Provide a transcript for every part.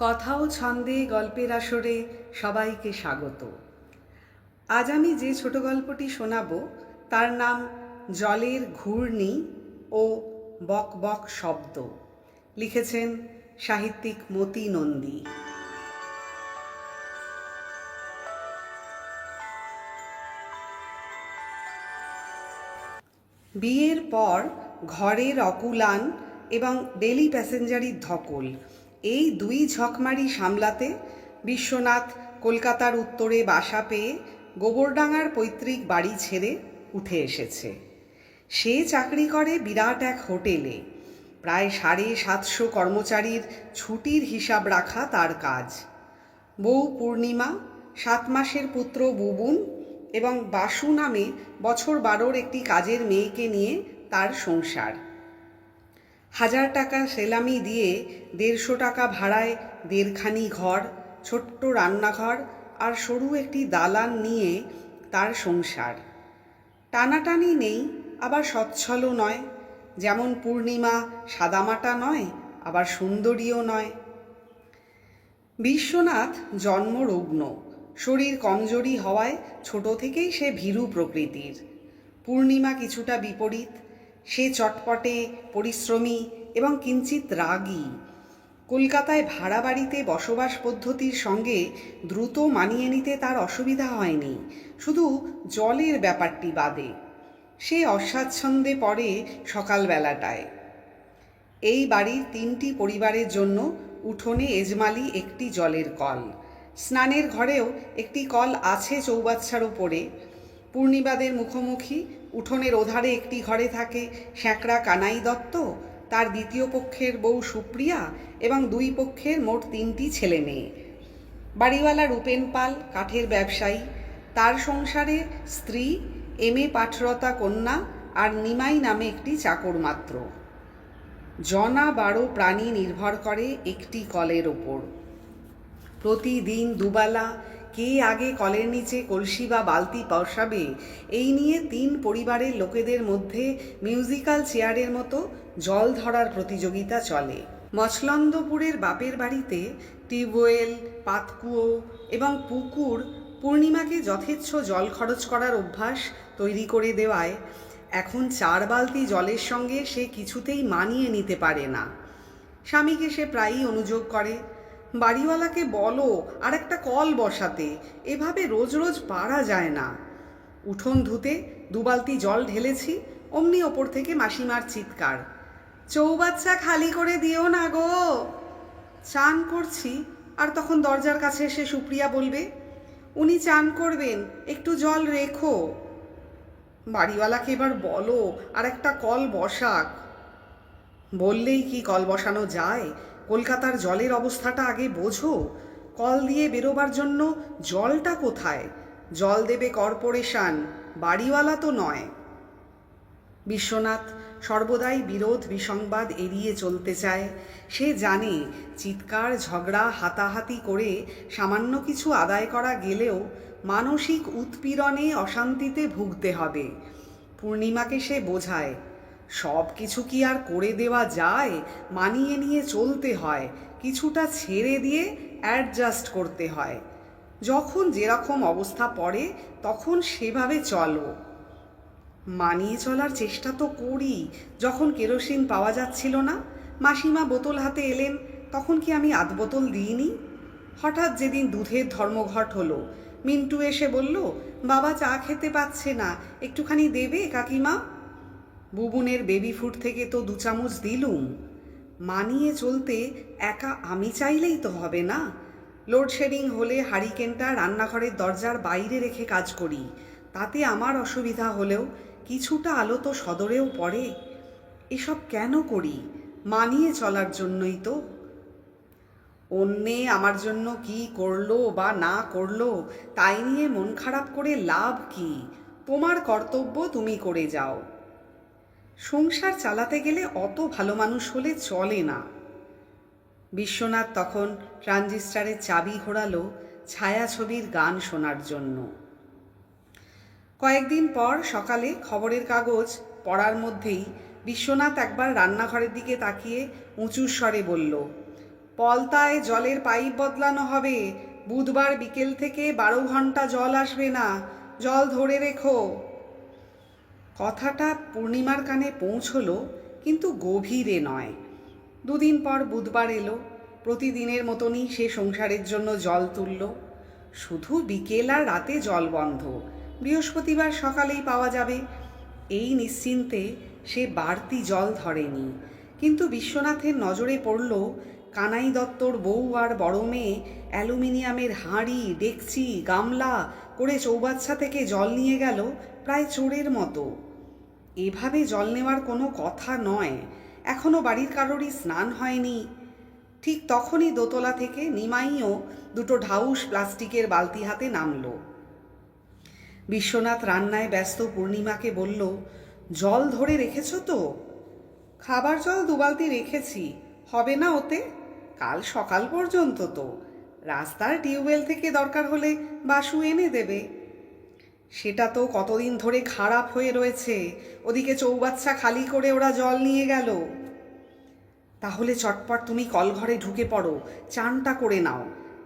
কথা ও ছন্দে গল্পের আসরে সবাইকে স্বাগত। আজ আমি যে ছোট গল্পটি শোনাবো তার নাম জলের ঘূর্ণি ও বক বক শব্দ। লিখেছেন সাহিত্যিক মতি নন্দী। বিয়ের পর ঘরের অকুলান এবং ডেলি প্যাসেঞ্জারির ধকল, এই দুই ঝকমারি সামলাতে বিশ্বনাথ কলকাতার উত্তরে বাসা পেয়ে গোবরডাঙ্গার পৈতৃক বাড়ি ছেড়ে উঠে এসেছে। সে চাকরি করে বিরাট এক হোটেলে। প্রায় 750 কর্মচারীর ছুটির হিসাব রাখা তার কাজ। বউ পূর্ণিমা, 7 মাসের পুত্র বুবুন এবং বাসু নামে বছর 12 একটি কাজের মেয়েকে নিয়ে তার সংসার। 1000 টাকা সেলামি দিয়ে 150 টাকা ভাড়ায় দেড়খানি ঘর, ছোট্ট রান্নাঘর আর সরু একটি দালান নিয়ে তার সংসার। টানাটানি নেই, আবার সচ্ছলও নয়। যেমন পূর্ণিমা সাদামাটা নয়, আবার সুন্দরীও নয়। বিশ্বনাথ জন্মরুগ্ন, শরীর কমজোরি হওয়ায় ছোট থেকেই সে ভীরু প্রকৃতির। পূর্ণিমা কিছুটা বিপরীত। সে চটপটে, পরিশ্রমী এবং কিঞ্চিত রাগী। কলকাতায় ভাড়া বাড়িতে বসবাস পদ্ধতির সঙ্গে দ্রুত মানিয়ে নিতে তার অসুবিধা হয়নি, শুধু জলের ব্যাপারটি বাদে। সে অস্বাচ্ছন্দ্যে পড়ে সকালবেলাটায়। এই বাড়ির 3টি পরিবারের জন্য উঠোনে এজমালি একটি জলের কল। স্নানের ঘরেও একটি কল আছে চৌবাচ্চার উপরে। পূর্ণিমাদের মুখোমুখি উঠোনের ওধারে একটি ঘরে থাকে শ্যাঁকড়া কানাই দত্ত, তার দ্বিতীয় পক্ষের বউ সুপ্রিয়া এবং 2 পক্ষের মোট 3টি ছেলে মেয়ে। বাড়িওয়ালা রূপেন পাল কাঠের ব্যবসায়ী, তার সংসারে স্ত্রী, এমএ পাঠরতা কন্যা আর নিমাই নামে একটি চাকর মাত্র। জনা 12 প্রাণী নির্ভর করে একটি কলের ওপর। প্রতিদিন দুবেলা কে আগে কলের নিচে কলসি বা বালতি বসাবে, এই নিয়ে 3 পরিবারের লোকেদের মধ্যে মিউজিক্যাল চেয়ারের মতো জল ধরার প্রতিযোগিতা চলে। মছলন্দপুরের বাপের বাড়িতে টিউবওয়েল, পাতকুয়ো এবং পুকুর পূর্ণিমাকে যথেচ্ছ জল খরচ করার অভ্যাস তৈরি করে দেওয়ায় এখন 4 বালতি জলের সঙ্গে সে কিছুতেই মানিয়ে নিতে পারে না। স্বামীকে সে প্রায়ই অনুযোগ করে, বাড়িওয়ালাকে বলো আর একটা কল বসাতে, এভাবে রোজ রোজ পারা যায় না। উঠোন ধুতে 2 বালতি জল ঢেলেছি, অমনি ওপর থেকে মাসিমার চিৎকার, চৌবাচ্চা খালি করে দিও না গো। চান করছি, আর তখন দরজার কাছে এসে সুপ্রিয়া বলবে, উনি চান করবেন, একটু জল রেখো। বাড়িওয়ালাকে এবার বলো আর একটা কল বসাক। বললেই কি কল বসানো যায়? কলকাতার জলের অবস্থাটা আগে বোঝো। কল দিয়ে বেরোবার জন্য জলটা কোথায়? জল দেবে কর্পোরেশন, বাড়িওয়ালা তো নয়। বিশ্বনাথ সর্বদাই বিরোধ বিসংবাদ এড়িয়ে চলতে চায়। সে জানে চিৎকার, ঝগড়া, হাতাহাতি করে সামান্য কিছু আদায় করা গেলেও মানসিক উৎপীড়নে, অশান্তিতে ভুগতে হবে। পূর্ণিমাকে সে বোঝায়, সব কিছু কি আর করে দেওয়া যায়? মানিয়ে নিয়ে চলতে হয়, কিছুটা ছেড়ে দিয়ে অ্যাডজাস্ট করতে হয়। যখন যেরকম অবস্থা পড়ে তখন সেভাবে চলো। মানিয়ে চলার চেষ্টা তো করি। যখন কেরোসিন পাওয়া যাচ্ছিল না, মাসিমা বোতল হাতে এলেন, তখন কি আমি 8 বোতল দিইনি? হঠাৎ যেদিন দুধের ধর্মঘট হলো, মিন্টু এসে বলল, বাবা চা খেতে পাচ্ছে না, একটুখানি দেবে কাকিমা? বুবুনের বেবি ফুড থেকে তো 2 চামচ দিলুম। মানিয়ে চলতে একা আমি চাইলেই তো হবে না। লোডশেডিং হলে হারিকেনটা রান্নাঘরের দরজার বাইরে রেখে কাজ করি, তাতে আমার অসুবিধা হলেও কিছুটা আলো তো সদরেও পড়ে। এসব কেন করি? মানিয়ে চলার জন্যই তো। অন্যে আমার জন্য কি করলো বা না করলো তাই নিয়ে মন খারাপ করে লাভ কি? তোমার কর্তব্য তুমি করে যাও। সংসার চালাতে গেলে অত ভালো মানুষ হলে চলে না। বিশ্বনাথ তখন ট্রানজিস্টারের চাবি ঘোরালো ছায়াছবির গান শোনার জন্য। কয়েকদিন পর সকালে খবরের কাগজ পড়ার মধ্যেই বিশ্বনাথ একবার রান্নাঘরের দিকে তাকিয়ে উঁচু স্বরে বলল, পলতায় জলের পাইপ বদলানো হবে, বুধবার বিকেল থেকে 12 ঘন্টা জল আসবে না, জল ধরে রেখো। কথাটা পূর্ণিমার কানে পৌঁছলো, কিন্তু গভীরে নয়। 2 দিন পর বুধবার এলো। প্রতিদিনের মতনই সে সংসারের জন্য জল তুলল। শুধু বিকেল আর রাতে জল বন্ধ, বৃহস্পতিবার সকালেই পাওয়া যাবে, এই নিশ্চিন্তে সে বাড়তি জল ধরেনি। কিন্তু বিশ্বনাথের নজরে পড়ল কানাই দত্তর বউ আর বড় মেয়ে অ্যালুমিনিয়ামের হাঁড়ি, ডেকচি, গামলা করে চৌবাচ্চা থেকে জল নিয়ে গেল প্রায় চোরের মতো। এভাবে জল নেওয়ার কোনো কথা নয়। এখনও বাড়ির কারোরই স্নান হয়নি। ঠিক তখনই দোতলা থেকে নিমাইও 2টো ঢাউস প্লাস্টিকের বালতি হাতে নামল। বিশ্বনাথ রান্নায় ব্যস্ত পূর্ণিমাকে বলল, জল ধরে রেখেছ তো? খাবার জল 2 বালতি রেখেছি, হবে না ওতে? কাল সকাল পর্যন্ত তো। রাস্তার টিউবওয়েল থেকে দরকার হলে বাসু এনে দেবে। সেটা তো কতদিন ধরে খারাপ হয়ে রয়েছে, ওদিকে চৌবাচ্চা খালি করে ওরা জল নিয়ে গেল। তাহলে চটপট তুমি কলঘরে ঢুকে পড়ো, চানটা করে নাও।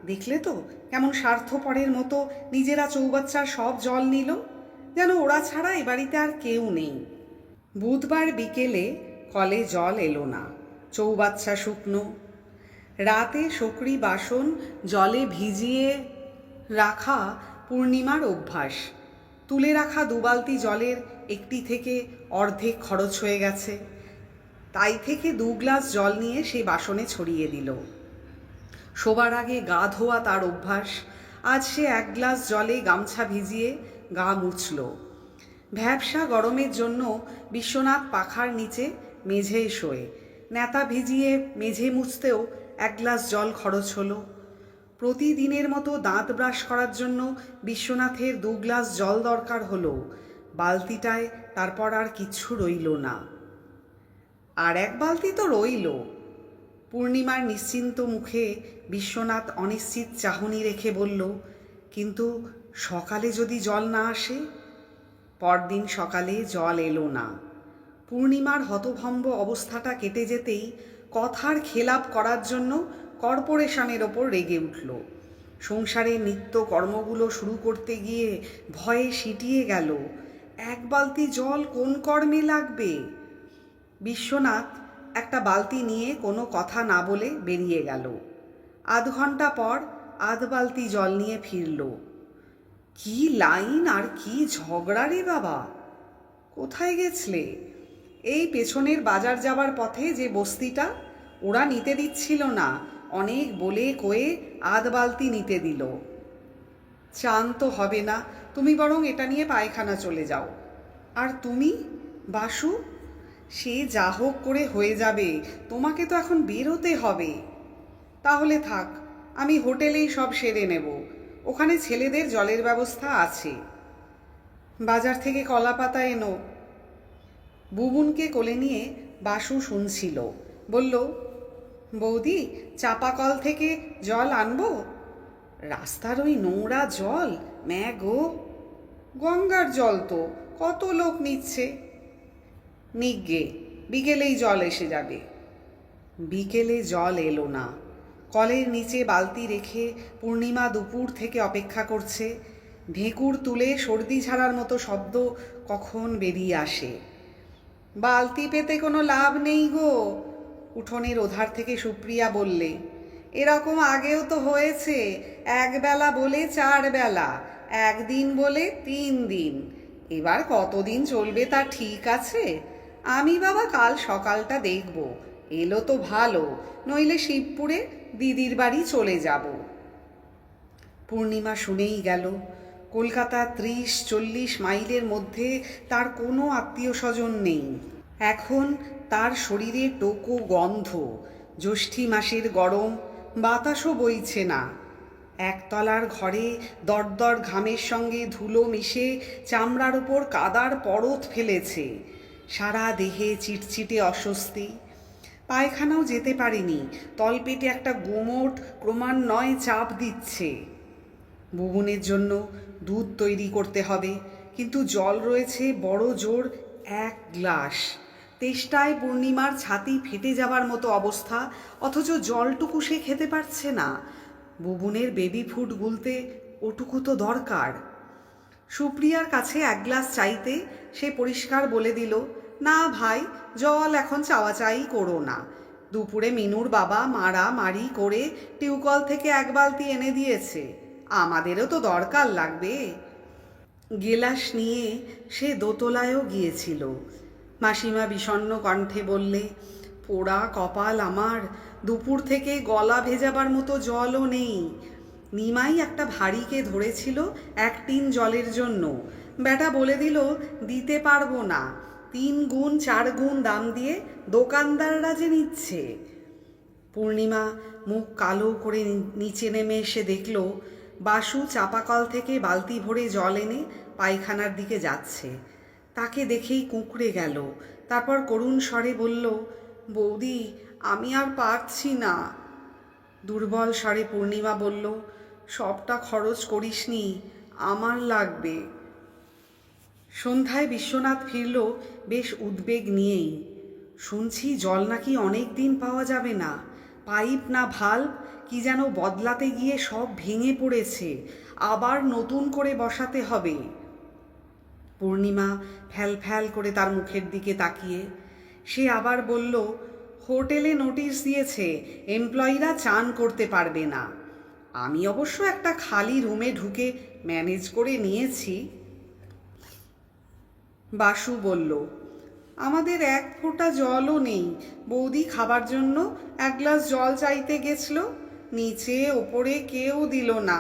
দেখলে তো কেমন স্বার্থপরের মতো নিজেরা চৌবাচ্চার সব জল নিল, যেন ওরা ছাড়া এ বাড়িতে আর কেউ নেই। বুধবার বিকেলে কলে জল এলো না, চৌবাচ্চা শুকনো। রাতে শোকরি বাসন জলে ভিজিয়ে রাখা পূর্ণিমার অভ্যাস। তুলে রাখা 2 বালতি জলের একটি থেকে অর্ধেক খরচ হয়ে গেছে। তাই থেকে 2 গ্লাস জল নিয়ে সে বাসনে ছড়িয়ে দিল। শোবার আগে গা ধোয়া তার অভ্যাস। আজ সে 1 গ্লাস জলে গামছা ভিজিয়ে গা মুছল। ভ্যাপসা গরমের জন্য বিশ্বনাথ পাখার নিচে মেঝেয় শোয়। ন্যাতা ভিজিয়ে মেঝে মুছতেও 1 গ্লাস জল খরচ হলো। প্রতিদিনের মতো দাঁত ব্রাশ করার জন্য বিশ্বনাথের 2 গ্লাস জল দরকার হলো। বালতিটায় তারপর আর কিচ্ছু রইল না। আর 1 বালতি তো রইল। পূর্ণিমার নিশ্চিন্ত মুখে বিশ্বনাথ অনিশ্চিত চাহনি রেখে বলল, কিন্তু সকালে যদি জল না আসে? পরদিন সকালে জল এলো না। পূর্ণিমার হতভম্ব অবস্থাটা কেটে যেতেই কথার খেলাপ করার জন্য কর্পোরেশনের ওপর রেগে উঠল। সংসারের নিত্য কর্মগুলো শুরু করতে গিয়ে ভয়ে সিটিয়ে গেল। 1 বালতি জল কোন কর্মে লাগবে? বিশ্বনাথ একটা বালতি নিয়ে কোনো কথা না বলে বেরিয়ে গেল। আধ ঘন্টা পর 1/2 বালতি জল নিয়ে ফিরল। কি লাইন আর কি ঝগড়া রে বাবা! কোথায় গেছলে? এই পেছনের বাজার যাবার পথে যে বস্তিটা, ওরা নিতে দিচ্ছিল না, অনেক বলে কয়ে 1/2 বালতি নিতে দিল। চান তো হবে না, তুমি বরং এটা নিয়ে পায়খানা চলে যাও। আর তুমি বাসু? সে যা হোক করে হয়ে যাবে, তোমাকে তো এখন বেরোতে হবে। তাহলে থাক, আমি হোটেলেই সব সেরে নেব, ওখানে ছেলেদের জলের ব্যবস্থা আছে। বাজার থেকে কলা পাতা এনো। বুবুনকে কোলে নিয়ে বাসু শুনছিল। বলল, বৌদি চাপা কল থেকে জল আনবো? রাস্তার ওই নোংরা জল, ম্যাগো। গঙ্গার জল তো কত লোক নিচ্ছে। নিগ্গে, বিকেলেই জল এসে যাবে। বিকেলে জল এলো না। কলের নিচে বালতি রেখে পূর্ণিমা দুপুর থেকে অপেক্ষা করছে। ঢেকুর তুলে সর্দি ঝাড়ার মতো শব্দ কখন বেরিয়ে আসে। বালতি পেতে কোনো লাভ নেই গো, উঠোনের ওধার থেকে সুপ্রিয়া বললে। এরকম আগেও তো হয়েছে, 1 বেলা বলে 4 বেলা, 1 দিন বলে 3 দিন। এবার কতদিন চলবে তা ঠিক আছে? আমি বাবা কাল সকালটা দেখব, এলো তো ভালো, নইলে শিবপুরে দিদির বাড়ি চলে যাব। পূর্ণিমা শুনেই গেল। কলকাতা 30-40 মাইলের মধ্যে তার কোনো আত্মীয় স্বজন নেই। এখন তার শরীরে টোকো গন্ধ, জ্যৈষ্ঠী মাসের গরম, বাতাসও বইছে না। একতলার ঘরে দরদর ঘামের সঙ্গে ধুলো মিশে চামড়ার ওপর কাদার পরত ফেলেছে। সারা দেহে চিটচিটে অস্বস্তি। পায়খানাও যেতে পারেনি, তলপেটে একটা গুমোট ক্রমান্বয়ে চাপ দিচ্ছে। বুবুনের জন্য দুধ তৈরি করতে হবে, কিন্তু জল রয়েছে বড় জোর 1 গ্লাস। তেষ্টায় পূর্ণিমার ছাতি ফেটে যাবার মতো অবস্থা, অথচ জলটুকু সে খেতে পারছে না। বুবুনের বেবি ফুড গুলতে ওটুকু তো দরকার। সুপ্রিয়ার কাছে এক গ্লাস চাইতে সে পরিষ্কার বলে দিল, না ভাই, জল এখন চাওয়াচাই করো না। দুপুরে মিনুর বাবা মারামারি করে টিউকল থেকে এক বালতি এনে দিয়েছে, আমাদেরও তো দরকার লাগবে। গেলাস নিয়ে সে দোতলায়ও গিয়েছিল। মাসিমা বিষণ্ণ কণ্ঠে বললে, পোড়া কপাল আমার, দুপুর থেকে গলা ভেজাবার মতো জলও নেই। নিমাই একটা ভারীকে ধরেছিল 1 টিন জলের জন্য, বেটা বলে দিল দিতে পারবো না, 3 গুণ 4 গুণ দাম দিয়ে দোকানদাররা যে নিচ্ছে। পূর্ণিমা মুখ কালো করে নিচে নেমে এসে দেখল বাসু চাপাকল থেকে বালতি ভরে জল এনে পায়খানার দিকে যাচ্ছে। তাকে দেখেই কুঁকড়ে গেল। তারপর করুণ স্বরে বলল, বৌদি, আমি আর পারছি না। দুর্বল স্বরে পূর্ণিমা বলল, সবটা খরচ করিসনি, আমার লাগবে। সন্ধ্যায় বিশ্বনাথ ফিরল বেশ উদ্বেগ নিয়েই। শুনছি জল নাকি অনেক দিন পাওয়া যাবে না, পাইপ না ভাল্ব কি যেন বদলাতে গিয়ে সব ভেঙে পড়েছে, আবার নতুন করে বসাতে হবে। পূর্ণিমা ফ্যাল ফ্যাল করে তার মুখের দিকে তাকিয়ে সে আবার বলল, হোটেলে নোটিশ দিয়েছে এমপ্লয়িরা চান করতে পারবে না। আমি অবশ্য একটা খালি রুমে ঢুকে ম্যানেজ করে নিয়েছি। বাসু বলল, আমাদের 1 ফোঁটা জলও নেই। বৌদি খাবার জন্য 1 গ্লাস জল চাইতে গেছিল, নিচে ওপরে কেউ দিল না।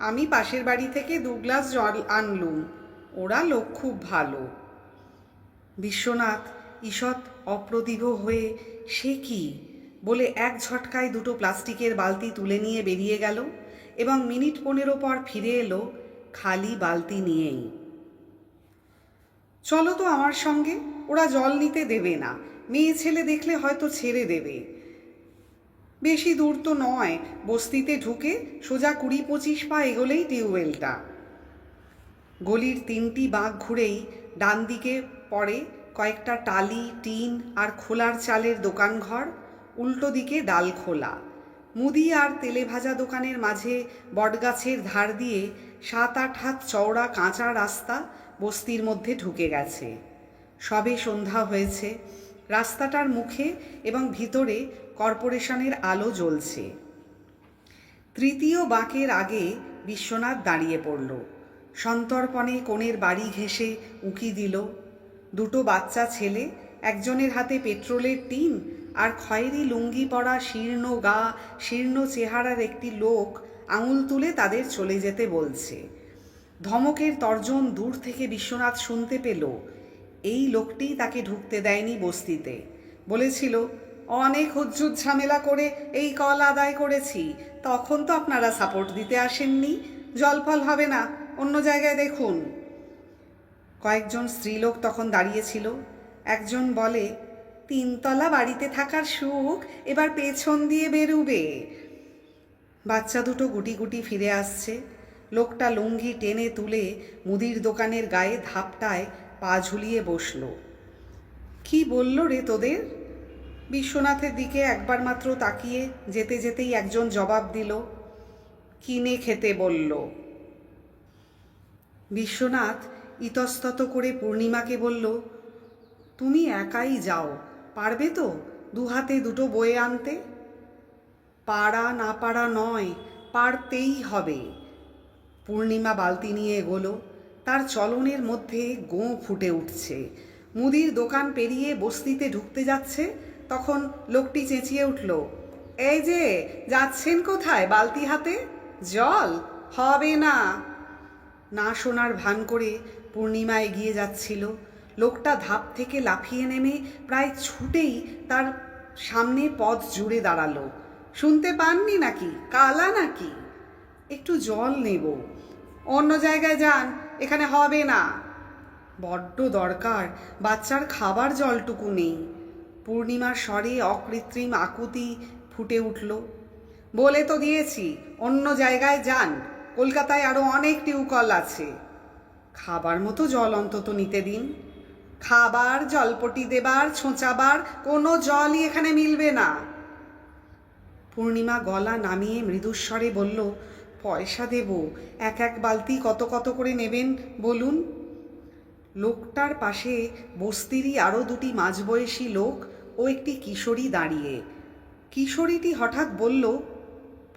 আমি পাশের বাড়ি থেকে 2 গ্লাস জল আনলুম, ওরা লোক খুব ভালো। বিশ্বনাথ ঈষৎ অপ্রতিভ হয়ে সে কি বলে 1 ঝটকায় 2টো প্লাস্টিকের বালতি তুলে নিয়ে বেরিয়ে গেল এবং মিনিট 15 পর ফিরে এলো খালি বালতি নিয়েই। চলো তো আমার সঙ্গে, ওরা জল নিতে দেবে না, মেয়ে ছেলে দেখলে হয়তো ছেড়ে দেবে। বেশি দূর তো নয়, বস্তিতে ঢুকে সোজা 20-25 পা এগোলেই টিউবওয়েলটা। গলির 3টি বাঁক ঘুরেই ডান দিকে পড়ে কয়েকটা টালি, টিন আর খোলার চালের দোকানঘর, উল্টো দিকে ডাল খোলা। মুদি আর তেলে ভাজা দোকানের মাঝে বটগাছের ধার দিয়ে 7-8 হাত চওড়া কাঁচা রাস্তা বস্তির মধ্যে ঢুকে গেছে। সবে সন্ধ্যা হয়েছে। রাস্তাটার মুখে এবং ভিতরে কর্পোরেশনের আলো জ্বলছে। 3য় বাঁকের আগে বিশ্বনাথ দাঁড়িয়ে পড়ল। সন্তর্পণে কোণের বাড়ি ঘেঁষে উঁকি দিল। 2টো বাচ্চা ছেলে, একজনের হাতে পেট্রোলের টিন আর খয়েরি লুঙ্গি পরা শীর্ণ গা শীর্ণ চেহারার একটি লোক আঙুল তুলে তাদের চলে যেতে বলছে। ধমকের তর্জন দূর থেকে বিশ্বনাথ শুনতে পেল। এই লোকটি তাকে ঢুকতে দেয়নি বস্তিতে। বলেছিল, অনেক হুজ্জুত ঝামেলা করে এই কল আদায় করেছি, তখন তো আপনারা সাপোর্ট দিতে আসেননি, জলফল হবে না, অন্য জায়গায় দেখুন। কয়েকজন স্ত্রীলোক তখন দাঁড়িয়েছিল। একজন বলে, 3 তলা বাড়িতে থাকার সুখ এবার পেছন দিয়ে বেরুবে। বাচ্চা 2টো গুটি গুটি ফিরে আসছে। লোকটা লুঙ্গি টেনে তুলে মুদির দোকানের গায়ে ধাপটায় পা ঝুলিয়ে বসল। কি বলল রে তোদের? বিশ্বনাথের দিকে একবার মাত্র তাকিয়ে যেতে যেতেই একজন জবাব দিল, কিনে খেতে বলল। বিশ্বনাথ ইতস্তত করে পূর্ণিমাকে বলল, তুমি একাই যাও, পারবে তো 2 হাতে 2টো বয়ে আনতে? পারা না পারা নয়, পারতেই হবে। পূর্ণিমা বালতি নিয়ে এগোলো। তার চলনের মধ্যে গোঁ ফুটে উঠছে। মুদির দোকান পেরিয়ে বস্তিতে ঢুকতে যাচ্ছে, তখন লোকটি চেঁচিয়ে উঠল, এই যে যাচ্ছেন কোথায় বালতি হাতে? জল হবে না। না শোনার ভান করে পূর্ণিমা এগিয়ে যাচ্ছিল। লোকটা ধাপ থেকে লাফিয়ে নেমে প্রায় ছুটেই তার সামনে পথ জুড়ে দাঁড়ালো। শুনতে পাননি নাকি? কালা নাকি? একটু জল নেব। অন্য জায়গায় যান, এখানে হবে না। বড্ড দরকার, বাচ্চার খাবার জলটুকু নেই। পূর্ণিমার স্বরে অকৃত্রিম আকুতি ফুটে উঠল। বলে তো দিয়েছি অন্য জায়গায় যান, কলকাতায় আরও অনেক টিউকল আছে। খাবার মতো জল অন্তত নিতে দিন। খাবার, জলপটি দেবার, ছোঁচাবার কোনো জলই এখানে মিলবে না। পূর্ণিমা গলা নামিয়ে মৃদুস্বরে বলল, পয়সা দেব, এক এক বালতি কত কত করে নেবেন বলুন। লোকটার পাশে বস্তিরই আরও দুটি মাঝবয়সী লোক ও একটি কিশোরী দাঁড়িয়ে। কিশোরীটি হঠাৎ বলল,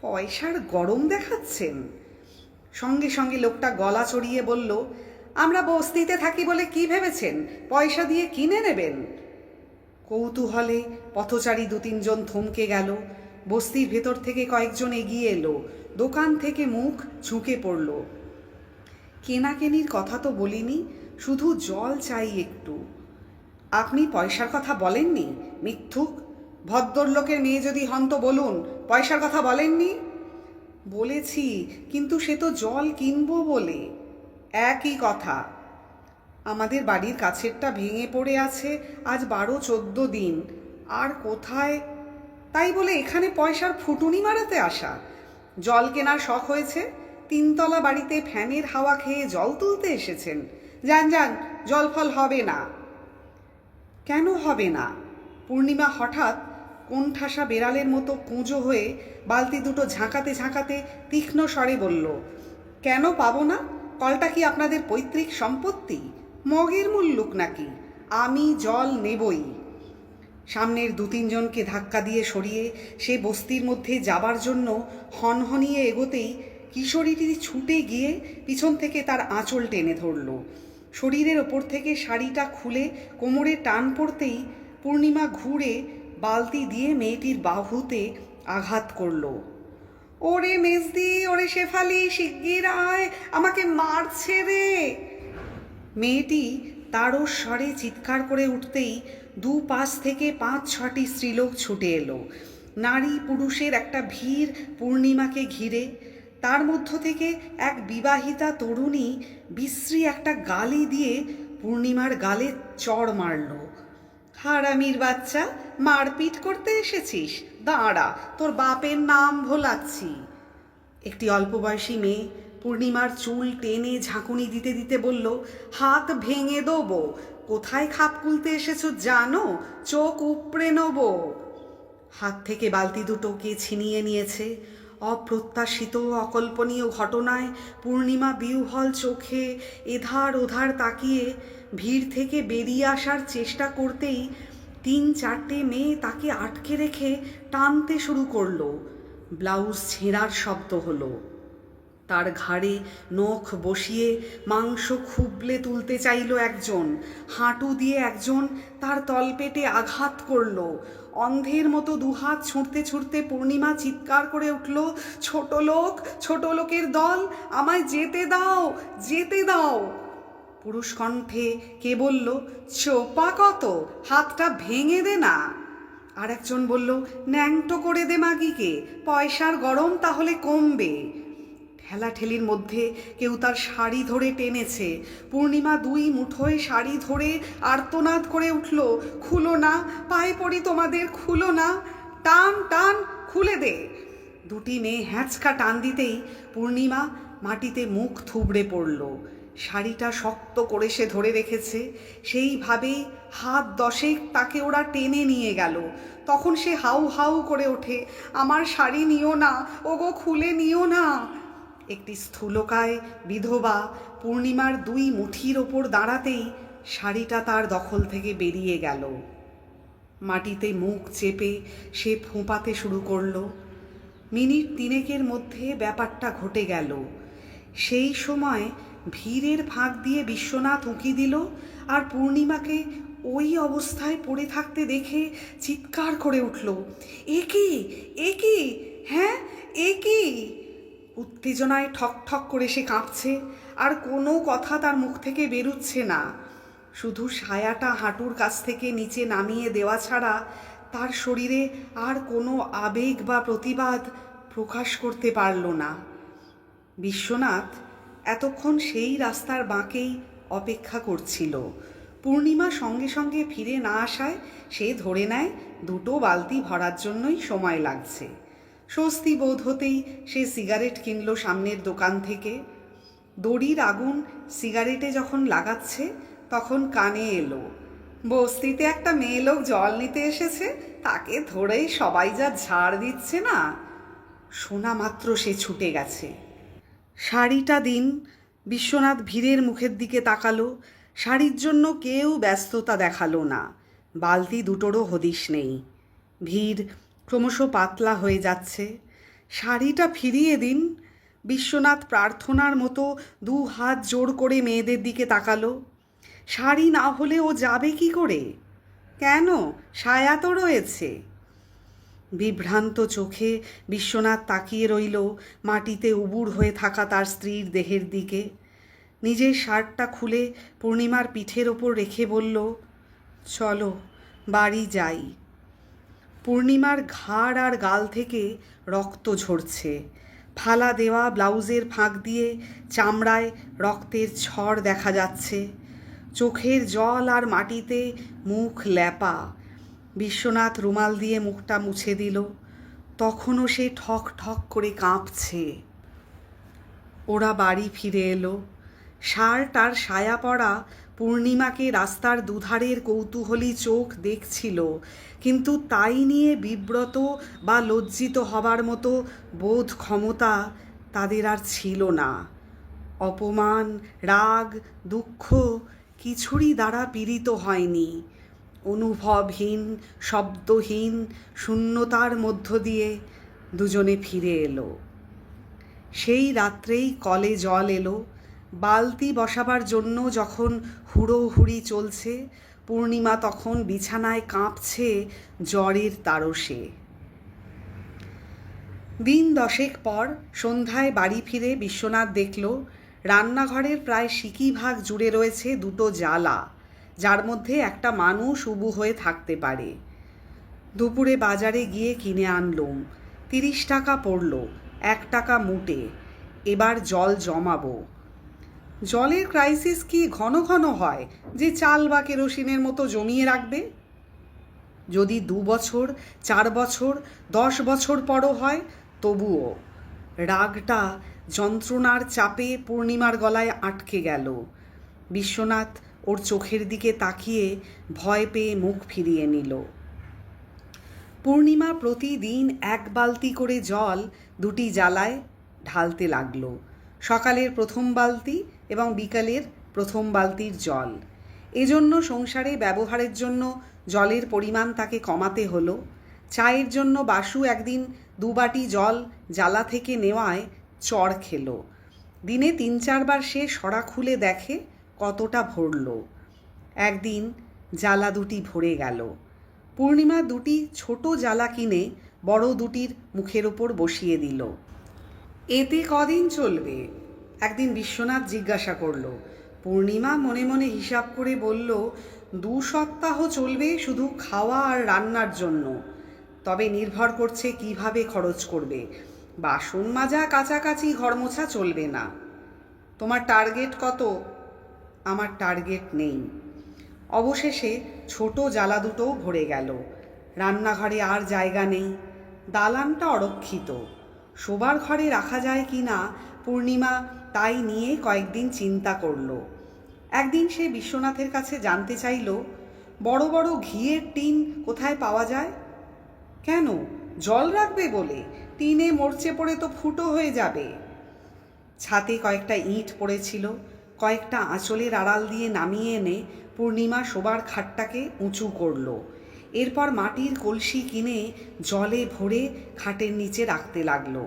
পয়সার গরম দেখাচ্ছেন? সঙ্গে সঙ্গে লোকটা গলা চড়িয়ে বলল, আমরা বস্তিতে থাকি বলে কি ভেবেছেন পয়সা দিয়ে কিনে নেবেন? কৌতূহলে পথচারী দু তিনজন থমকে গেল। বস্তির ভেতর থেকে কয়েকজন এগিয়ে এলো, দোকান থেকে মুখ ঝুঁকে পড়ল। কেনাকেনির কথা তো বলিনি, শুধু জল চাই একটু। আপনি পয়সার কথা বলেননি? মিথ্যুক! ভদ্রলোকের মেয়ে যদি হন তো বলুন, পয়সার কথা বলেননি? বলেছি, কিন্তু সে তো জল কিনবো বলে। একই কথা। আমাদের বাড়ির কাছেরটা ভেঙে পড়ে আছে আজ 12-14 দিন, আর কোথায়? তাই বলে এখানে পয়সার ফুটুনি মারাতে আসা? জল কেনার শখ হয়েছে, 3তলা বাড়িতে ফ্যানের হাওয়া খেয়ে জল তুলতে এসেছেন? যান যান, জল ফল হবে না। কেন হবে না? পূর্ণিমা হঠাৎ কোণঠাসা বেড়ালের মতো কুঁজো হয়ে বালতি দুটো ঝাঁকাতে ঝাঁকাতে তীক্ষ্ণ স্বরে বলল, কেন পাবো না? কলটা কি আপনাদের পৈতৃক সম্পত্তি? মগের মুল্লুক নাকি? আমি জল নেবই। সামনের 2-3জনকে ধাক্কা দিয়ে সরিয়ে সে বস্তির মধ্যে যাবার জন্য হনহনিয়ে এগোতেই কিশোরীটি ছুটে গিয়ে পিছন থেকে তার আঁচল টেনে ধরল। শরীরের ওপর থেকে শাড়িটা খুলে কোমরে টান পড়তেই পূর্ণিমা ঘুরে বালতি দিয়ে মেয়েটির বাহুতে আঘাত করল। ওরে মেজদি, ওরে শেফালি, শিগগির আয়, আমাকে মারছে রে। মেয়েটি তারও স্বরে চিৎকার করে উঠতেই দুপাশ থেকে 5-6টি স্ত্রীলোক ছুটে এলো। নারী পুরুষের একটা ভিড় পূর্ণিমাকে ঘিরে। তার মধ্য থেকে এক বিবাহিতা তরুণী বিশ্রী একটা গালি দিয়ে পূর্ণিমার গালে চড় মারল। হারামির বাচ্চা, মারপিট করতে এসেছিস? দাঁড়া, তোর বাপের নাম ভোলাচ্ছি। একটি অল্পবয়সী মেয়ে পূর্ণিমার চুল টেনে ঝাঁকুনি দিতে দিতে বলল, হাত ভেঙে দেবো। কোথায় খাপ খুলতে এসেছো জানো? চোখ উপড়ে নেব। হাত থেকে বালতি দুটো কে ছিনিয়ে নিয়েছে। অপ্রত্যাশিত অকল্পনীয় ঘটনায় পূর্ণিমা বিহ্বল চোখে এধার ওধার তাকিয়ে ভিড় থেকে বেরিয়ে আসার চেষ্টা করতেই 3-4টে মেয়ে তাকে আটকে রেখে টানতে শুরু করলো। ব্লাউজ ছেঁড়ার শব্দ হলো। তার ঘাড়ে নখ বসিয়ে মাংস খুবলে তুলতে চাইল একজন। হাঁটু দিয়ে একজন তার তলপেটে আঘাত করল। অন্ধের মতো দুহাত ছুঁড়তে ছুঁড়তে পূর্ণিমা চিৎকার করে উঠল, ছোট লোক, ছোট লোকের দল, আমায় যেতে দাও, যেতে দাও। পুরুষ কণ্ঠে কে বলল, চোপা কত, হাতটা ভেঙে দে না। আর একজন বলল, ন্যাংটো করে দে মাগিকে, পয়সার গরম তাহলে কমবে। ঠেলাঠেলির মধ্যে কেউ তার শাড়ি ধরে টেনেছে। পূর্ণিমা 2 মুঠোয় শাড়ি ধরে আর্তনাদ করে উঠল, খুলো না, পায়ে পড়ি তোমাদের, খুলো না, টান টান, খুলে দে। 2টি মেয়ে হ্যাঁচকা টান দিতেই পূর্ণিমা মাটিতে মুখ থুবড়ে পড়ল। শাড়িটা শক্ত করে সে ধরে রেখেছে, সেইভাবেই হাত 10 তাকে ওরা টেনে নিয়ে গেল। তখন সে হাউ হাউ করে ওঠে, আমার শাড়ি নিও না, ওগো খুলে নিও না। একটি স্থূলকায় বিধবা পূর্ণিমার 2 মুঠির ওপর দাঁড়াতেই শাড়িটা তার দখল থেকে বেরিয়ে গেল। মাটিতে মুখ চেপে সে ফোঁপাতে শুরু করল। মিনিট 3 মধ্যে ব্যাপারটা ঘটে গেল। সেই সময় ভিড়ের ফাঁক দিয়ে বিশ্বনাথ উঁকি দিল আর পূর্ণিমাকে ওই অবস্থায় পড়ে থাকতে দেখে চিৎকার করে উঠল, এ কি, এ কি, হ্যাঁ এ কি? উত্তেজনায় ঠক ঠক করে সে কাঁপছে, আর কোনো কথা তার মুখ থেকে বেরুচ্ছে না। শুধু সায়াটা হাঁটুর কাছ থেকে নিচে নামিয়ে দেওয়া ছাড়া তার শরীরে আর কোনো আবেগ বা প্রতিবাদ প্রকাশ করতে পারল না। বিশ্বনাথ এতক্ষণ সেই রাস্তার বাঁকেই অপেক্ষা করছিল। পূর্ণিমা সঙ্গে সঙ্গে ফিরে না আসায় সে ধরে নেয় 2টো বালতি ভরার জন্যই সময় লাগছে। স্বস্তি বোধ হতেই সে সিগারেট কিনল সামনের দোকান থেকে। দড়ির আগুন সিগারেটে যখন লাগাচ্ছে তখন কানে এলো, বস্তিতে একটা মেয়ে লোক জল নিতে এসেছে, তাকে ধরেই সবাই যা ঝাড় দিচ্ছে না। শোনা মাত্র সে ছুটে গেছে। শাড়িটা দিন। বিশ্বনাথ ভিড়ের মুখের দিকে তাকালো। শাড়ির জন্য কেউ ব্যস্ততা দেখালো না। বালতি দুটোরও হদিশ নেই। ভিড় ক্রমশ পাতলা হয়ে যাচ্ছে। শাড়িটা ফিরিয়ে দিন। বিশ্বনাথ প্রার্থনার মতো 2 হাত জোর করে মেয়েদের দিকে তাকালো। শাড়ি না হলে ও যাবে কি করে? কেন, সায়া তো রয়েছে। বিভ্রান্ত চোখে বিশ্বনাথ তাকিয়ে রইল মাটিতে উবুড় হয়ে থাকা তার স্ত্রীর দেহের দিকে। নিজের শার্টটা খুলে পূর্ণিমার পিঠের ওপর রেখে বলল, চলো বাড়ি যাই। পূর্ণিমার ঘাড় আর গাল থেকে রক্ত ঝরছে। ফালা দেওয়া ব্লাউজের ফাঁক দিয়ে চামড়ায় রক্তের ছড় দেখা যাচ্ছে। চোখের জল আর মাটিতে মুখ ল্যাপা। বিশ্বনাথ রুমাল দিয়ে মুখটা মুছে দিল। তখনও সে ঠক ঠক করে কাঁপছে। ওরা বাড়ি ফিরে এলো। শার্ট আর সায়া পরা পূর্ণিমাকে রাস্তার দুধারের কৌতূহলী চোখ দেখছিল, কিন্তু তাই নিয়ে বিব্রত বা লজ্জিত হবার মতো বোধ ক্ষমতা তাদের আর ছিল না। অপমান, রাগ, দুঃখ কিছুরই দ্বারা পীড়িত হয়নি। অনুভবহীন, শব্দহীন শূন্যতার মধ্য দিয়ে দুজনে ফিরে এলো। সেই রাত্রেই কলে জল এলো। বালতি বসাবার জন্য যখন হুড়োহুড়ি চলছে, পূর্ণিমা তখন বিছানায় কাঁপছে জ্বরের তারসে। দিন 10 পর সন্ধ্যায় বাড়ি ফিরে বিশ্বনাথ দেখল রান্নাঘরের প্রায় সিকিভাগ জুড়ে রয়েছে 2টো জ্বালা, যার মধ্যে একটা মানুষ উবু হয়ে থাকতে পারে। দুপুরে বাজারে গিয়ে কিনে আনলুম। 30 টাকা পড়ল, 1 টাকা মুটে। এবার জল জমাবো। জলের ক্রাইসিস কি ঘন ঘন হয় যে চাল বা কেরোসিনের মতো জমিয়ে রাখবে? যদি 2 বছর, 4 বছর, 10 বছর পরও হয় তবুও। রাগটা যন্ত্রণার চাপে পূর্ণিমার গলায় আটকে গেল। বিশ্বনাথ ওর চোখের দিকে তাকিয়ে ভয় পেয়ে মুখ ফিরিয়ে নিল। পূর্ণিমা প্রতিদিন 1 বালতি করে জল 2টি জ্বালায় ঢালতে লাগলো। সকালের 1ম বালতি এবং বিকালের 1ম বালতির জল। এজন্য সংসারে ব্যবহারের জন্য জলের পরিমাণ তাকে কমাতে হলো। চায়ের জন্য বাসু একদিন 2 বাটি জল জ্বালা থেকে নেওয়ায় চড় খেলো। দিনে 3-4 বার সে সরা খুলে দেখে কতটা ভরল। একদিন জ্বালা 2টি ভরে গেল। পূর্ণিমা 2টি ছোট জ্বালা কিনে বড় 2টির মুখের ওপর বসিয়ে দিল। এতে কদিন চলবে? একদিন বিশ্বনাথ জিজ্ঞাসা করল। পূর্ণিমা মনে মনে হিসাব করে বলল, 2 সপ্তাহ চলবে শুধু খাওয়া আর রান্নার জন্য। তবে নির্ভর করছে কিভাবে খরচ করবে। বাসন মাজা, কাচাকাচি, ঘর মোছা চলবে না। তোমার টার্গেট কত? আমার টার্গেট নেই। অবশেষে ছোট জ্বালা 2টোও ভরে গেল। রান্নাঘরে আর জায়গা নেই। দালানটা অরক্ষিত। শোবার ঘরে রাখা যায় কি না পূর্ণিমা তাই নিয়ে কয়েকদিন চিন্তা করল। একদিন সে বিশ্বনাথের কাছে জানতে চাইল, বড় বড় ঘিয়ের টিন কোথায় পাওয়া যায়? কেন, জল রাখবে বলে? টিনে মরচে পড়ে তো ফুটো হয়ে যাবে। ছাতে কয়েকটা ইট পড়েছিল। কয়েকটা আঁচলের আড়াল দিয়ে নামিয়ে এনে পূর্ণিমা শোবার খাটটাকে উঁচু করল। এরপর মাটির কলসি কিনে জলে ভরে খাটের নিচে রাখতে লাগলো।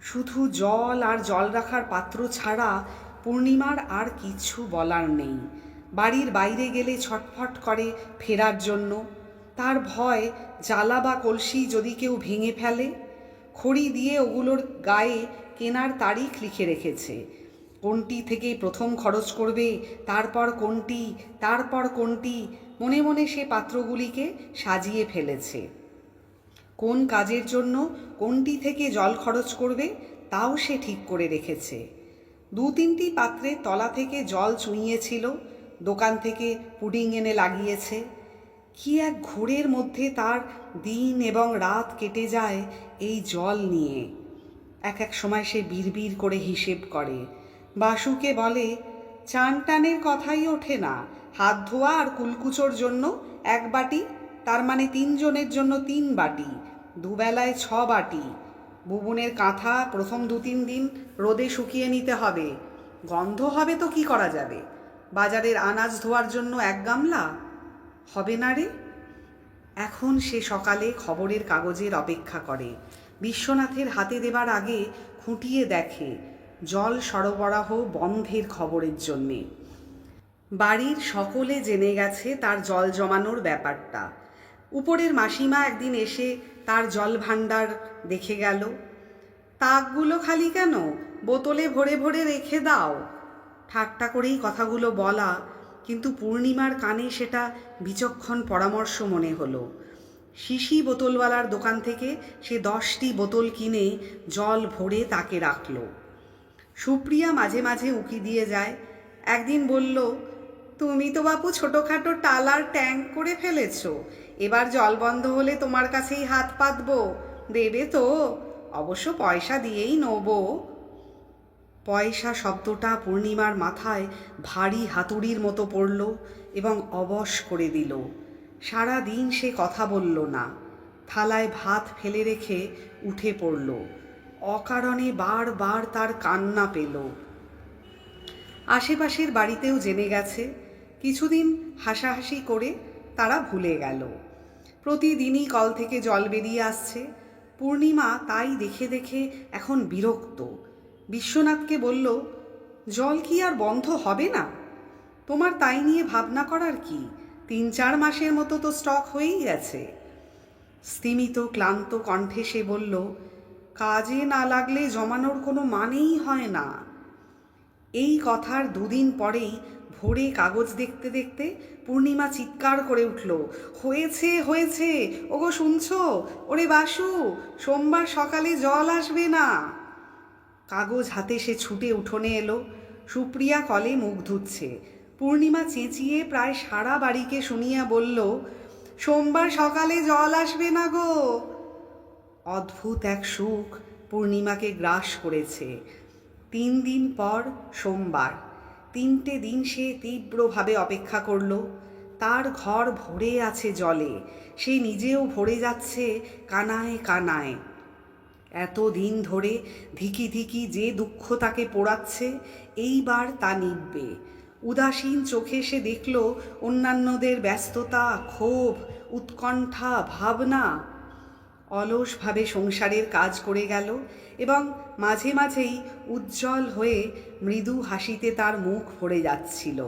শুধু জল আর জল রাখার পাত্র ছাড়া পূর্ণিমার আর কিছু বলার নেই। বাড়ির বাইরে গেলে ছটফট করে ফেরার জন্য। তার ভয় জ্বালা বা কলসি যদি কেউ ভেঙে ফেলে। খড়ি দিয়ে ওগুলোর গায়ে কেনার তারিখ লিখে রেখেছে। কোনটি থেকে প্রথম খরচ করবে, তারপর কোনটি, তারপর কোনটি, মনে মনে সে পাত্রগুলিকে সাজিয়ে ফেলেছে। কোন কাজের জন্য কোনটি থেকে জল খরচ করবে তাও সে ঠিক করে রেখেছে। 2-3টি পাত্রে তলা থেকে জল চুইয়েছিল। দোকান থেকে পুডিং এনে লাগিয়েছে। কি এক ঘোরের মধ্যে তার দিন এবং রাত কেটে যায় এই জল নিয়ে। এক এক সময় সে বিড়বিড় করে হিসেব করে। বাসুকে বলে, চান টানের কথাই ওঠে না। হাত ধোয়া আর কুলকুচোর জন্য 1 বাটি, তার মানে 3 জনের জন্য 3 বাটি, দুবেলায় 6 বাটি। বুবুনের কাঁথা প্রথম 2-3 দিন রোদে শুকিয়ে নিতে হবে। গন্ধ হবে তো কি করা যাবে? বাজারের আনাজ ধোয়ার জন্য 1 গামলা হবে না রে? এখন সে সকালে খবরের কাগজের অপেক্ষা করে। বিশ্বনাথের হাতে দেবার আগে খুঁটিয়ে দেখে জল সরবরাহ বন্ধের খবরের জন্যে। বাড়ির সকলে জেনে গেছে তার জল জমানোর ব্যাপারটা। উপরের মাসিমা একদিন এসে তার জল ভাণ্ডার দেখে গেল। তাকগুলো খালি কেন? বোতলে ভরে ভরে রেখে দাও। ঠাট্টা করেই কথাগুলো বলা, কিন্তু পূর্ণিমার কানে সেটা বিচক্ষণ পরামর্শ মনে হলো। শিশি বোতলওয়ালার দোকান থেকে সে 10টি বোতল কিনে জল ভরে তাকে রাখল। সুপ্রিয়া মাঝে মাঝে উঁকি দিয়ে যায়। একদিন বলল, তুমি তো বাপু ছোটোখাটো টালার ট্যাঙ্ক করে ফেলেছ, এবার জল বন্ধ হলে তোমার কাছেই হাত পাতবো, দেবে তো? অবশ্য পয়সা দিয়েই নেব। পয়সা শব্দটা পূর্ণিমার মাথায় ভারী হাতুড়ির মতো পড়ল এবং অবশ করে দিল। সারা দিন সে কথা বলল না। থালায় ভাত ফেলে রেখে উঠে পড়ল। অকারণে বারবার তার কান্না পেল। আশেপাশের বাড়িতেও জেনে গেছে। কিছুদিন হাসাহাসি করে তারা ভুলে গেল। প্রতিদিনই কল থেকে জল বেরিয়ে আসছে। পূর্ণিমা তাই দেখে দেখে এখন বিরক্ত। বিশ্বনাথকে বলল, জল কি আর বন্ধ হবে না? তোমার তাই নিয়ে ভাবনা করার কি? 3-4 মাসের মতো তো স্টক হয়েই গেছে। স্তিমিত ক্লান্ত কণ্ঠে সে বলল, কাজে না লাগলে জমানোর কোনো মানেই হয় না। এই কথার 2 দিন পরেই ভোরে কাগজ দেখতে দেখতে পূর্ণিমা চিৎকার করে উঠল, হয়েছে হয়েছে, ওগো শুনছো? ওরে বাসু, সোমবার সকালে জল আসবে না। কাগজ হাতে সে ছুটে উঠোনে এলো। সুপ্রিয়া কলে মুখ ধুচ্ছে। পূর্ণিমা চেঁচিয়ে প্রায় সারা বাড়িকে শুনিয়া বলল, সোমবার সকালে জল আসবে না গো। অদ্ভুত এক সুখ পূর্ণিমাকে গ্রাস করেছে। 3 দিন পর সোমবার। 3টে দিন সে তীব্রভাবে অপেক্ষা করল। তার ঘর ভরে আছে জলে, সে নিজেও ভরে যাচ্ছে কানায় কানায়। এত দিন ধরে ধিকি ধিকি যে দুঃখ তাকে পোড়াচ্ছে, এইবার তা নিববে। উদাসীন চোখে সে দেখল অন্যান্যদের ব্যস্ততা, ক্ষোভ, উৎকণ্ঠা, ভাবনা। অলসভাবে সংসারের কাজ করে গেল এবং মাঝে মাঝেই উজ্জ্বল হয়ে মৃদু হাসিতে তার মুখ ভরে যাচ্ছিল।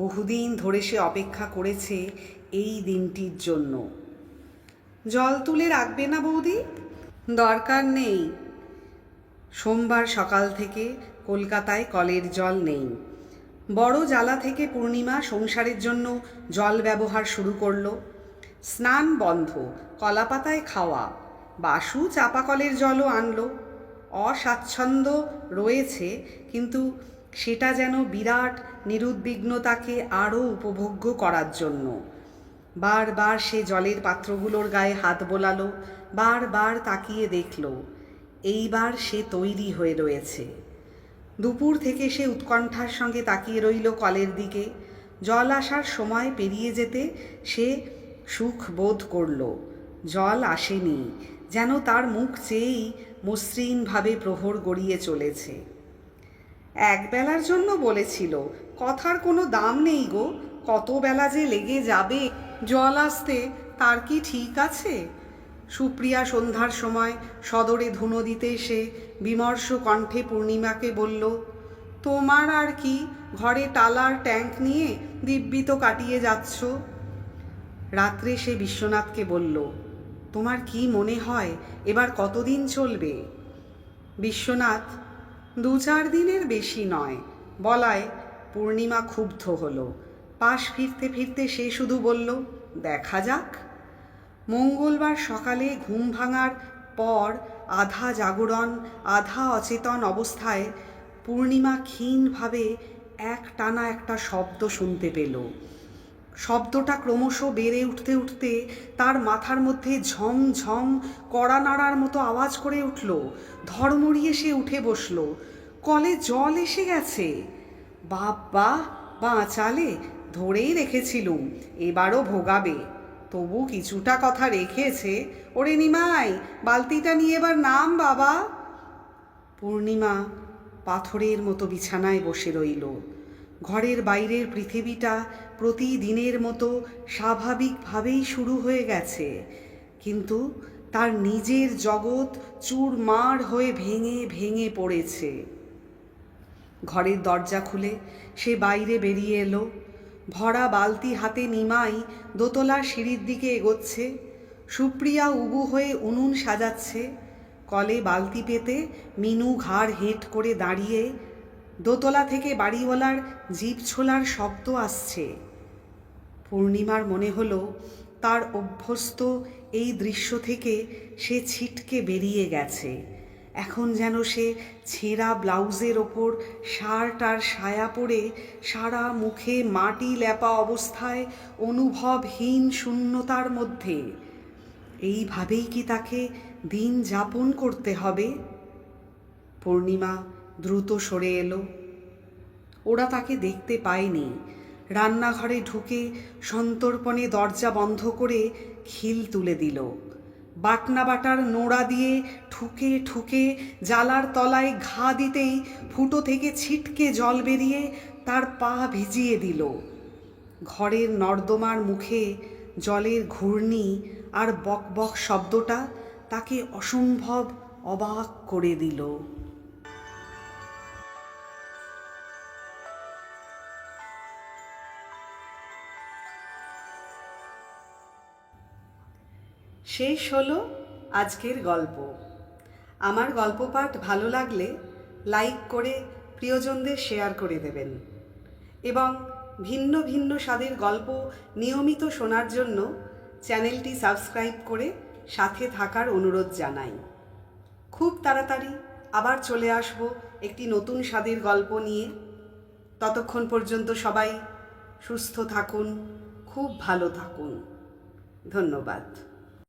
বহুদিন ধরে সে অপেক্ষা করেছে এই দিনটির জন্য। জল তুলে রাখবে না বৌদি? দরকার নেই। সোমবার সকাল থেকে কলকাতায় কলের জল নেই। বড় জ্বালা থেকে পূর্ণিমা সংসারের জন্য জল ব্যবহার শুরু করল। স্নান বন্ধ, কলাপাতায় খাওয়া। বাসু চাপা কলের জলও আনলো। অস্বাচ্ছন্দ্য রয়েছে, কিন্তু সেটা যেন বিরাট নিরুদ্বিগ্নতাকে আরও উপভোগ্য করার জন্য। বারবার সে জলের পাত্রগুলোর গায়ে হাত বোলালো, বারবার তাকিয়ে দেখল। এইবার সে তৈরি হয়ে রয়েছে। দুপুর থেকে সে উৎকণ্ঠার সঙ্গে তাকিয়ে রইল কলের দিকে। জল আসার সময় পেরিয়ে যেতে সে সুখ বোধ করল। জল আসেনি, যেন তার মুখ চেয়েই মসৃণভাবে প্রহর গড়িয়ে চলেছে। একবেলার জন্য বলেছিল, কথার কোনো দাম নেই গো, কত বেলা যে লেগে যাবে জল আসতে, তার কি ঠিক আছে? সুপ্রিয়া সন্ধ্যার সময় সদরে ধুনো দিতে এসে বিমর্ষ কণ্ঠে পূর্ণিমাকে বলল, তোমার আর কি, ঘরে টালার ট্যাঙ্ক নিয়ে দিব্যি তো কাটিয়ে যাচ্ছ। রাত্রে সে বিশ্বনাথকে বলল, তোমার কি মনে হয় এবার কতদিন চলবে? বিশ্বনাথ, 2-4 দিনের বেশি নয় বলায় পূর্ণিমা ক্ষুব্ধ হলো। পাশ ফিরতে ফিরতে সে শুধু বলল, দেখা যাক। মঙ্গলবার সকালে ঘুম ভাঙার পর আধা জাগরণ আধা অচেতন অবস্থায় পূর্ণিমা ক্ষীণভাবে একটানা একটা শব্দ শুনতে পেল। শব্দটা ক্রমশ বেড়ে উঠতে উঠতে তার মাথার মধ্যে ঝমঝম কড়া নাড়ার মতো আওয়াজ করে উঠল। ধড়মড়িয়ে সে উঠে বসল। কলে জল এসে গেছে। বাবা, বাঁচালে, ধরেই রেখেছিলুম, এবারও ভোগাবে। তবু কিছুটা কথা রেখেছে। ওরে নিমাই, বালতিটা নিয়ে এবার নাম বাবা। পূর্ণিমা পাথরের মতো বিছানায় বসে রইল। ঘরের বাইরের পৃথিবীটা প্রতিদিনের মতো স্বাভাবিকভাবেই শুরু হয়ে গেছে, কিন্তু তার নিজের জগৎ চুরমার হয়ে ভেঙে ভেঙে পড়েছে। ঘরের দরজা খুলে সে বাইরে বেরিয়ে এলো। ভরা বালতি হাতে নিমাই দোতলার সিঁড়ির দিকে এগোচ্ছে। সুপ্রিয়া উবু হয়ে উনুন সাজাচ্ছে। কলে বালতি পেতে মিনু ঘাড় হেঁট করে দাঁড়িয়ে। দোতলা থেকে বাড়িওয়ালার জিভ ছোলার শব্দ আসছে। পূর্ণিমার মনে হলো তার অভ্যস্ত এই দৃশ্য থেকে সে ছিটকে বেরিয়ে গেছে। এখন যেন সে ছেঁড়া ব্লাউজের ওপর শার্ট আর সায়া পরে সারা মুখে মাটি লেপা অবস্থায় অনুভবহীন শূন্যতার মধ্যে। এইভাবেই কি তাকে দিন যাপন করতে হবে? পূর্ণিমা দ্রুত সরে এলো। ওরা তাকে দেখতে পায়নি। রান্নাঘরে ঢুকে সন্তর্পণে দরজা বন্ধ করে খিল তুলে দিল। বাটনা বাটার নোড়া দিয়ে ঠুকে ঠুকে জালার তলায় ঘা দিতেই ফুটো থেকে ছিটকে জল বেরিয়ে তার পা ভিজিয়ে দিল। ঘরের নর্দমার মুখে জলের ঘূর্ণি আর বকবক শব্দটা তাকে অসম্ভব অবাক করে দিল। শেষ হলো আজকের গল্প। আমার গল্প পাঠ ভালো লাগলে লাইক করে প্রিয়জনদের শেয়ার করে দেবেন এবং ভিন্ন ভিন্ন স্বাদের গল্প নিয়মিত শোনার জন্য চ্যানেলটি সাবস্ক্রাইব করে সাথে থাকার অনুরোধ জানাই। খুব তাড়াতাড়ি আবার চলে আসব একটি নতুন স্বাদের গল্প নিয়ে। ততক্ষণ পর্যন্ত সবাই সুস্থ থাকুন, খুব ভালো থাকুন। ধন্যবাদ।